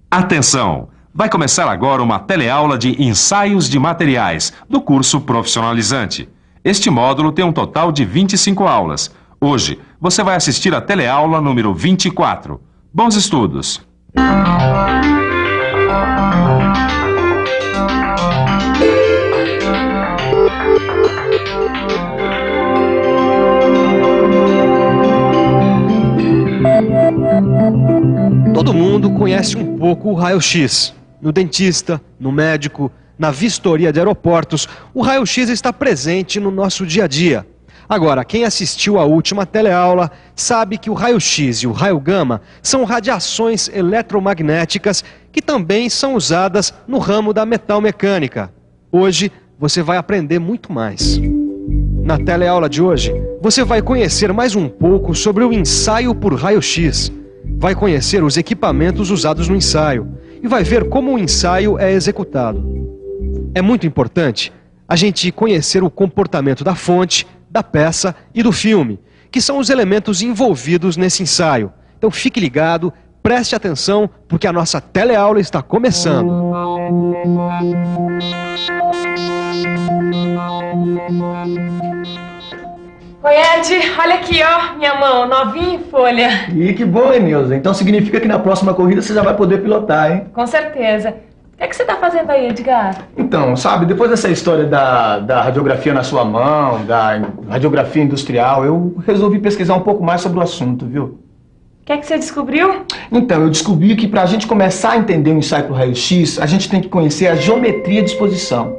Atenção! Vai começar agora uma teleaula de ensaios de materiais do curso profissionalizante. Este módulo tem um total de 25 aulas. Hoje, você vai assistir a teleaula número 24. Bons estudos! Todo mundo conhece um pouco o raio-x. No dentista, no médico, na vistoria de aeroportos, o raio-x está presente no nosso dia a dia. Agora, quem assistiu à última teleaula sabe que o raio-x e o raio-gama são radiações eletromagnéticas que também são usadas no ramo da metalmecânica. Hoje, você vai aprender muito mais. Na teleaula de hoje, você vai conhecer mais um pouco sobre o ensaio por raio-x. Vai conhecer os equipamentos usados no ensaio e vai ver como o ensaio é executado. É muito importante a gente conhecer o comportamento da fonte, da peça e do filme, que são os elementos envolvidos nesse ensaio. Então fique ligado, preste atenção, porque a nossa teleaula está começando. Oi, Ed, olha aqui, ó, minha mão, novinha em folha. Ih, que bom, hein, Nilza? Então significa que na próxima corrida você já vai poder pilotar, hein? Com certeza. O que é que você tá fazendo aí, Edgar? Então, sabe, depois dessa história da radiografia na sua mão, da radiografia industrial, eu resolvi pesquisar um pouco mais sobre o assunto, viu? O que é que você descobriu? Então, eu descobri que pra gente começar a entender o ensaio por raio-x, a gente tem que conhecer a geometria de exposição.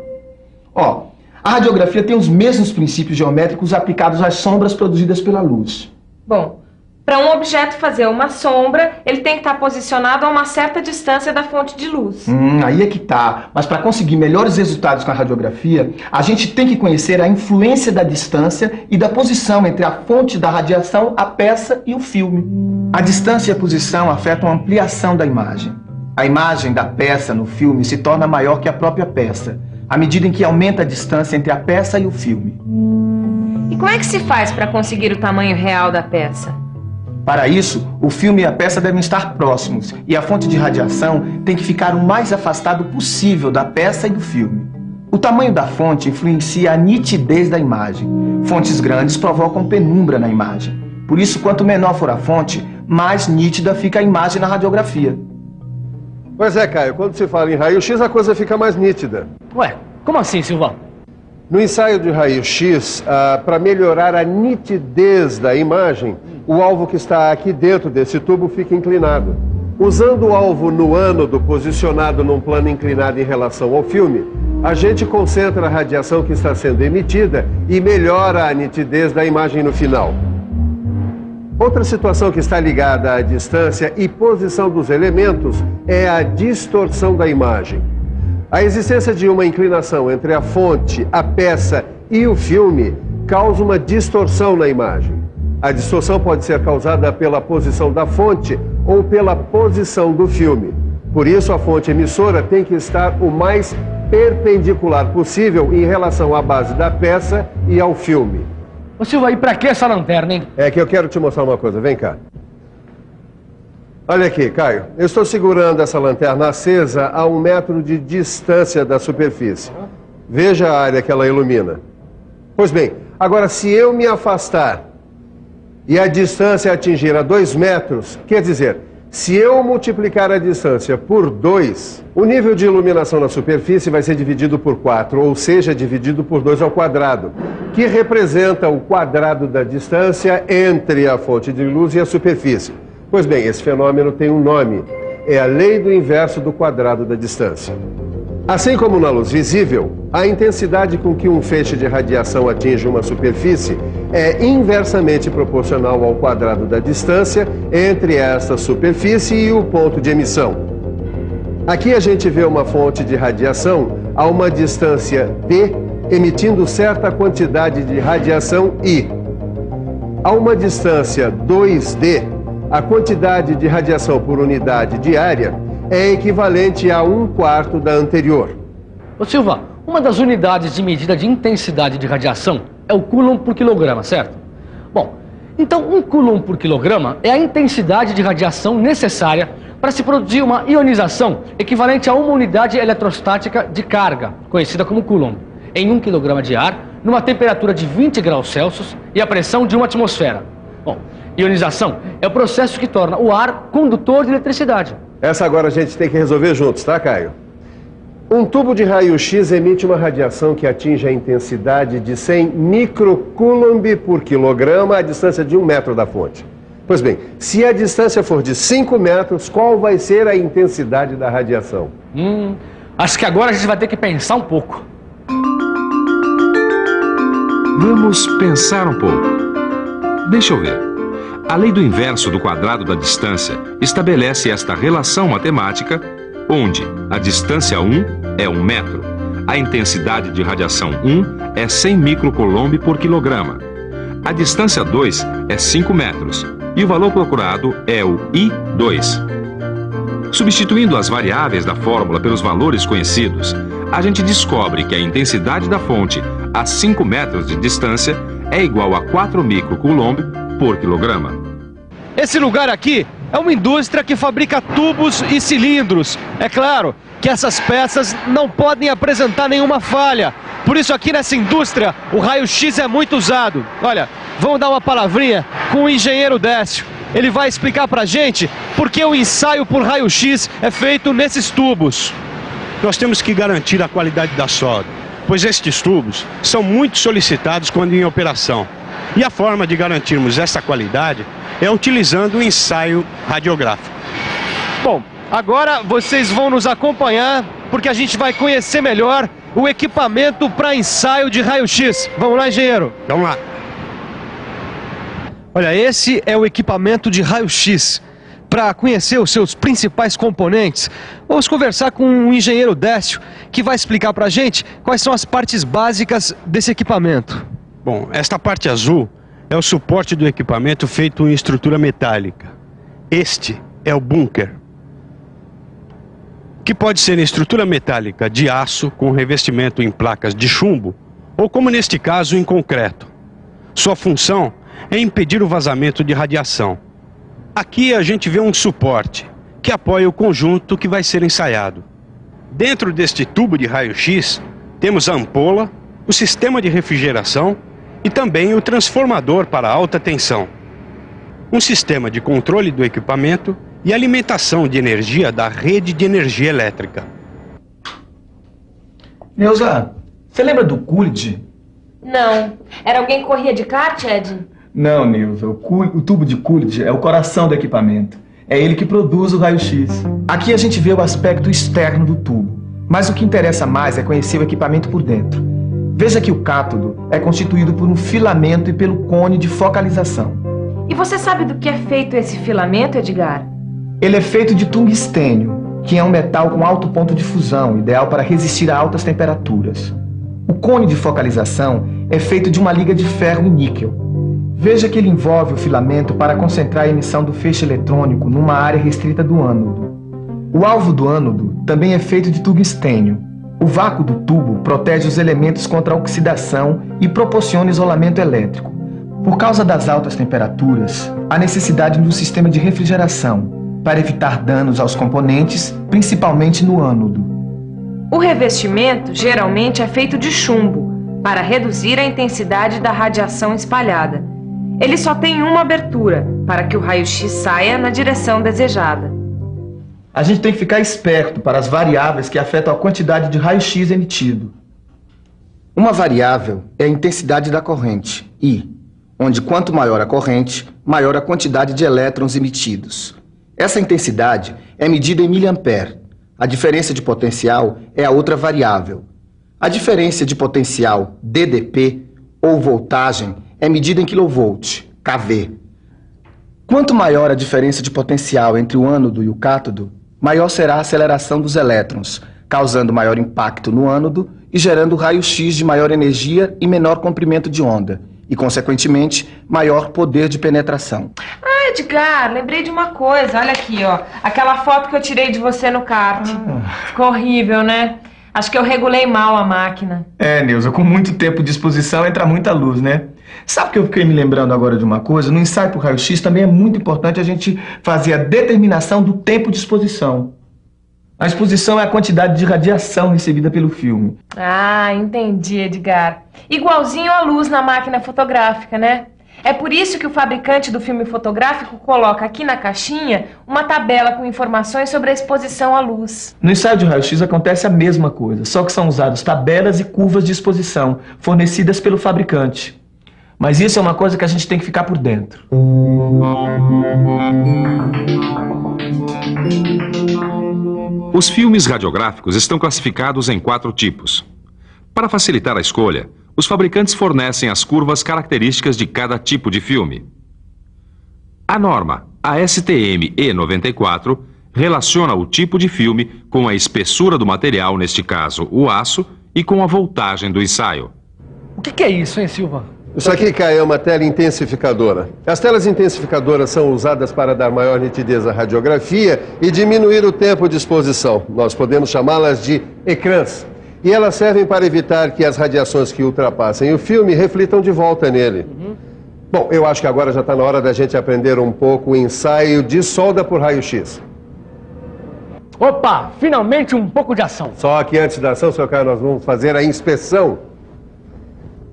Ó, a radiografia tem os mesmos princípios geométricos aplicados às sombras produzidas pela luz. Bom, para um objeto fazer uma sombra, ele tem que estar posicionado a uma certa distância da fonte de luz. Aí é que tá. Mas para conseguir melhores resultados com a radiografia, a gente tem que conhecer a influência da distância e da posição entre a fonte da radiação, a peça e o filme. A distância e a posição afetam a ampliação da imagem. A imagem da peça no filme se torna maior que a própria peça, à medida em que aumenta a distância entre a peça e o filme. E como é que se faz para conseguir o tamanho real da peça? Para isso, o filme e a peça devem estar próximos e a fonte de radiação tem que ficar o mais afastado possível da peça e do filme. O tamanho da fonte influencia a nitidez da imagem. Fontes grandes provocam penumbra na imagem. Por isso, quanto menor for a fonte, mais nítida fica a imagem na radiografia. Pois é, Caio, quando se fala em raio-x, a coisa fica mais nítida. Ué, como assim, Silvão? No ensaio de raio-x, para melhorar a nitidez da imagem, o alvo que está aqui dentro desse tubo fica inclinado. Usando o alvo no ânodo posicionado num plano inclinado em relação ao filme, a gente concentra a radiação que está sendo emitida e melhora a nitidez da imagem no final. Outra situação que está ligada à distância e posição dos elementos é a distorção da imagem. A existência de uma inclinação entre a fonte, a peça e o filme causa uma distorção na imagem. A distorção pode ser causada pela posição da fonte ou pela posição do filme. Por isso, a fonte emissora tem que estar o mais perpendicular possível em relação à base da peça e ao filme. Ô Silva, e pra que essa lanterna, hein? É que eu quero te mostrar uma coisa, vem cá. Olha aqui, Caio, eu estou segurando essa lanterna acesa a 1 metro de distância da superfície. Veja a área que ela ilumina. Pois bem, agora se eu me afastar e a distância atingir a 2 metros, quer dizer, se eu multiplicar a distância por 2, o nível de iluminação na superfície vai ser dividido por 4, ou seja, dividido por 2 ao quadrado, que representa o quadrado da distância entre a fonte de luz e a superfície. Pois bem, esse fenômeno tem um nome, é a lei do inverso do quadrado da distância. Assim como na luz visível, a intensidade com que um feixe de radiação atinge uma superfície é inversamente proporcional ao quadrado da distância entre esta superfície e o ponto de emissão. Aqui a gente vê uma fonte de radiação a uma distância d, emitindo certa quantidade de radiação I. A uma distância 2d, a quantidade de radiação por unidade de área é equivalente a 1/4 da anterior. Ô Silva, uma das unidades de medida de intensidade de radiação é o Coulomb por quilograma, certo? Bom, então 1 Coulomb por quilograma é a intensidade de radiação necessária para se produzir uma ionização equivalente a uma unidade eletrostática de carga, conhecida como Coulomb, em 1 kg de ar, numa temperatura de 20 graus Celsius e a pressão de uma atmosfera. Bom, ionização é o processo que torna o ar condutor de eletricidade. Essa agora a gente tem que resolver juntos, tá, Caio? Um tubo de raio-x emite uma radiação que atinge a intensidade de 100 microcoulomb por quilograma à distância de 1 metro da fonte. Pois bem, se a distância for de 5 metros, qual vai ser a intensidade da radiação? Acho que agora a gente vai ter que pensar um pouco. Vamos pensar um pouco. Deixa eu ver. A lei do inverso do quadrado da distância estabelece esta relação matemática, onde a distância 1 é 1 metro, a intensidade de radiação 1 é 100 microcoulomb por quilograma, a distância 2 é 5 metros e o valor procurado é o I2. Substituindo as variáveis da fórmula pelos valores conhecidos, a gente descobre que a intensidade da fonte a 5 metros de distância é igual a 4 microcoulomb por quilograma. Esse lugar aqui é uma indústria que fabrica tubos e cilindros. É claro que essas peças não podem apresentar nenhuma falha. Por isso aqui nessa indústria o raio-x é muito usado. Olha, vamos dar uma palavrinha com o engenheiro Décio. Ele vai explicar pra gente por que o ensaio por raio-x é feito nesses tubos. Nós temos que garantir a qualidade da solda, pois estes tubos são muito solicitados quando em operação. E a forma de garantirmos essa qualidade é utilizando o ensaio radiográfico. Bom, agora vocês vão nos acompanhar porque a gente vai conhecer melhor o equipamento para ensaio de raio-x. Vamos lá, engenheiro? Vamos lá. Olha, esse é o equipamento de raio-x. Para conhecer os seus principais componentes, vamos conversar com o engenheiro Décio, que vai explicar para a gente quais são as partes básicas desse equipamento. Bom, esta parte azul é o suporte do equipamento feito em estrutura metálica. Este é o bunker, que pode ser em estrutura metálica de aço com revestimento em placas de chumbo ou, como neste caso, em concreto. Sua função é impedir o vazamento de radiação. Aqui a gente vê um suporte que apoia o conjunto que vai ser ensaiado. Dentro deste tubo de raio-x temos a ampola, o sistema de refrigeração e também o transformador para alta tensão. Um sistema de controle do equipamento e alimentação de energia da rede de energia elétrica. Neuza, você lembra do Coolidge? Não. Era alguém que corria de kart, Ed? Não, Neuza, o tubo de Coolidge é o coração do equipamento. É ele que produz o raio-x. Aqui a gente vê o aspecto externo do tubo, mas o que interessa mais é conhecer o equipamento por dentro. Veja que o cátodo é constituído por um filamento e pelo cone de focalização. E você sabe do que é feito esse filamento, Edgar? Ele é feito de tungstênio, que é um metal com alto ponto de fusão, ideal para resistir a altas temperaturas. O cone de focalização é feito de uma liga de ferro e níquel. Veja que ele envolve o filamento para concentrar a emissão do feixe eletrônico numa área restrita do ânodo. O alvo do ânodo também é feito de tungstênio. O vácuo do tubo protege os elementos contra a oxidação e proporciona isolamento elétrico. Por causa das altas temperaturas, há necessidade de um sistema de refrigeração para evitar danos aos componentes, principalmente no ânodo. O revestimento geralmente é feito de chumbo para reduzir a intensidade da radiação espalhada. Ele só tem uma abertura para que o raio-x saia na direção desejada. A gente tem que ficar esperto para as variáveis que afetam a quantidade de raio-x emitido. Uma variável é a intensidade da corrente, I, onde quanto maior a corrente, maior a quantidade de elétrons emitidos. Essa intensidade é medida em miliampere. A diferença de potencial é a outra variável. A diferença de potencial, DDP, ou voltagem, é medida em kV, kV. Quanto maior a diferença de potencial entre o ânodo e o cátodo, maior será a aceleração dos elétrons, causando maior impacto no ânodo e gerando raio-x de maior energia e menor comprimento de onda, e, consequentemente, maior poder de penetração. Ah, Edgar, lembrei de uma coisa. Olha aqui, ó. Aquela foto que eu tirei de você no kart. Ficou horrível, né? Acho que eu regulei mal a máquina. Neuza, com muito tempo de exposição entra muita luz, né? Sabe que eu fiquei me lembrando agora de uma coisa? No ensaio por raio-x também é muito importante a gente fazer a determinação do tempo de exposição. A exposição é a quantidade de radiação recebida pelo filme. Ah, entendi, Edgar. Igualzinho a luz na máquina fotográfica, né? É por isso que o fabricante do filme fotográfico coloca aqui na caixinha uma tabela com informações sobre a exposição à luz. No ensaio de raio-x acontece a mesma coisa, só que são usadas tabelas e curvas de exposição fornecidas pelo fabricante. Mas isso é uma coisa que a gente tem que ficar por dentro. Os filmes radiográficos estão classificados em 4 tipos. Para facilitar a escolha, os fabricantes fornecem as curvas características de cada tipo de filme. A norma, a STM E94, relaciona o tipo de filme com a espessura do material, neste caso o aço, e com a voltagem do ensaio. O que é isso, hein, Silva? Isso aqui, Caio, é uma tela intensificadora. As telas intensificadoras são usadas para dar maior nitidez à radiografia e diminuir o tempo de exposição. Nós podemos chamá-las de ecrãs. E elas servem para evitar que as radiações que ultrapassem o filme reflitam de volta nele. Bom, eu acho que agora já está na hora da gente aprender um pouco o ensaio de solda por raio-x. Opa, finalmente um pouco de ação. Só que antes da ação, Sr. Caio, nós vamos fazer a inspeção.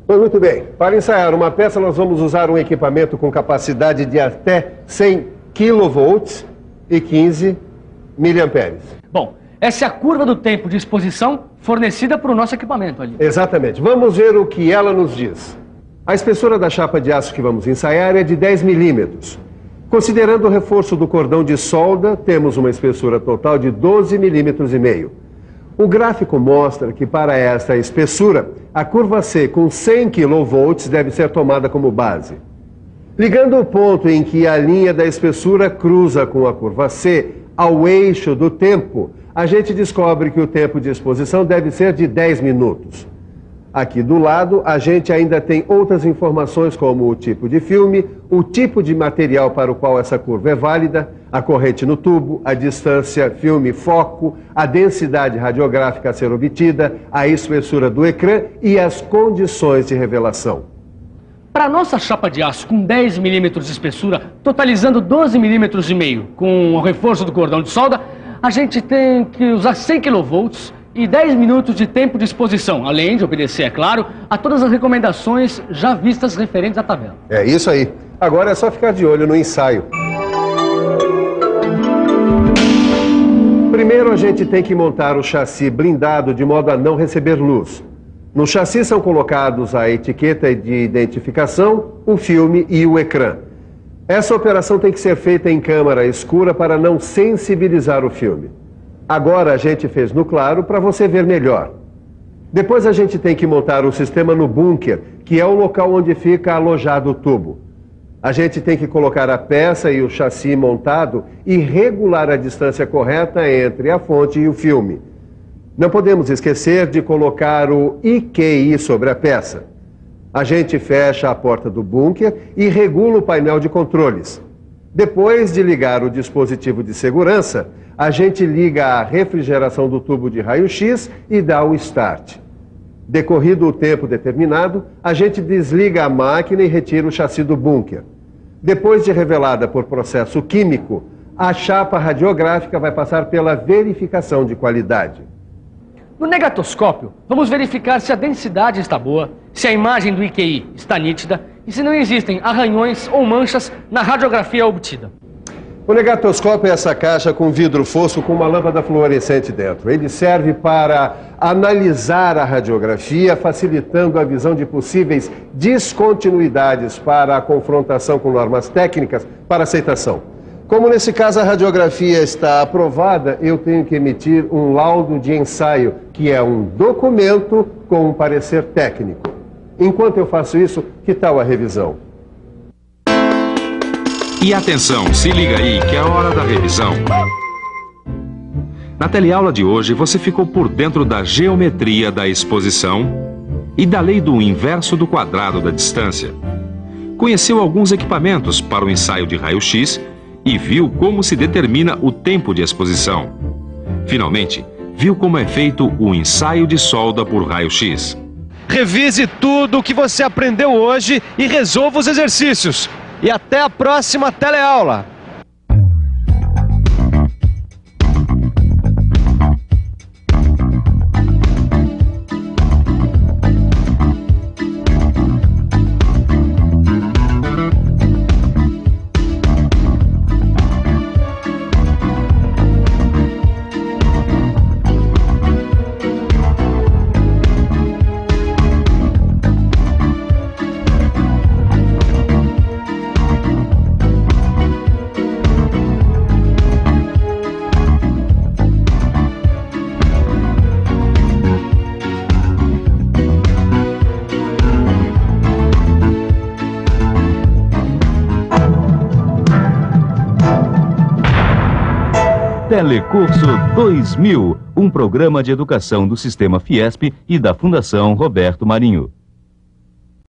Pois muito bem, para ensaiar uma peça nós vamos usar um equipamento com capacidade de até 100 kV e 15 mA. Bom, essa é a curva do tempo de exposição fornecida para o nosso equipamento ali. Exatamente. Vamos ver o que ela nos diz. A espessura da chapa de aço que vamos ensaiar é de 10 milímetros. Considerando o reforço do cordão de solda, temos uma espessura total de 12,5 milímetros. O gráfico mostra que para esta espessura, a curva C com 100 kV deve ser tomada como base. Ligando o ponto em que a linha da espessura cruza com a curva C ao eixo do tempo, a gente descobre que o tempo de exposição deve ser de 10 minutos. Aqui do lado, a gente ainda tem outras informações como o tipo de filme, o tipo de material para o qual essa curva é válida, a corrente no tubo, a distância filme-foco, a densidade radiográfica a ser obtida, a espessura do ecrã e as condições de revelação. Para a nossa chapa de aço com 10 milímetros de espessura, totalizando 12,5 milímetros, com o reforço do cordão de solda, a gente tem que usar 100 kV e 10 minutos de tempo de exposição, além de obedecer, é claro, a todas as recomendações já vistas referentes à tabela. É isso aí. Agora é só ficar de olho no ensaio. Primeiro a gente tem que montar o chassi blindado de modo a não receber luz. No chassi são colocados a etiqueta de identificação, o filme e o ecrã. Essa operação tem que ser feita em câmara escura para não sensibilizar o filme. Agora a gente fez no claro para você ver melhor. Depois a gente tem que montar o sistema no bunker, que é o local onde fica alojado o tubo. A gente tem que colocar a peça e o chassi montado e regular a distância correta entre a fonte e o filme. Não podemos esquecer de colocar o IQI sobre a peça. A gente fecha a porta do bunker e regula o painel de controles. Depois de ligar o dispositivo de segurança, a gente liga a refrigeração do tubo de raio-x e dá o start. Decorrido o tempo determinado, a gente desliga a máquina e retira o chassi do bunker. Depois de revelada por processo químico, a chapa radiográfica vai passar pela verificação de qualidade. No negatoscópio, vamos verificar se a densidade está boa, se a imagem do IQI está nítida e se não existem arranhões ou manchas na radiografia obtida. O negatoscópio é essa caixa com vidro fosco com uma lâmpada fluorescente dentro. Ele serve para analisar a radiografia, facilitando a visão de possíveis descontinuidades para a confrontação com normas técnicas para aceitação. Como nesse caso a radiografia está aprovada, eu tenho que emitir um laudo de ensaio, que é um documento com um parecer técnico. Enquanto eu faço isso, que tal a revisão? E atenção, se liga aí que é a hora da revisão. Na teleaula de hoje você ficou por dentro da geometria da exposição e da lei do inverso do quadrado da distância. Conheceu alguns equipamentos para o ensaio de raio-x e viu como se determina o tempo de exposição. Finalmente, viu como é feito o ensaio de solda por raio-x. Revise tudo o que você aprendeu hoje e resolva os exercícios. E até a próxima teleaula! Telecurso 2000, um programa de educação do Sistema Fiesp e da Fundação Roberto Marinho.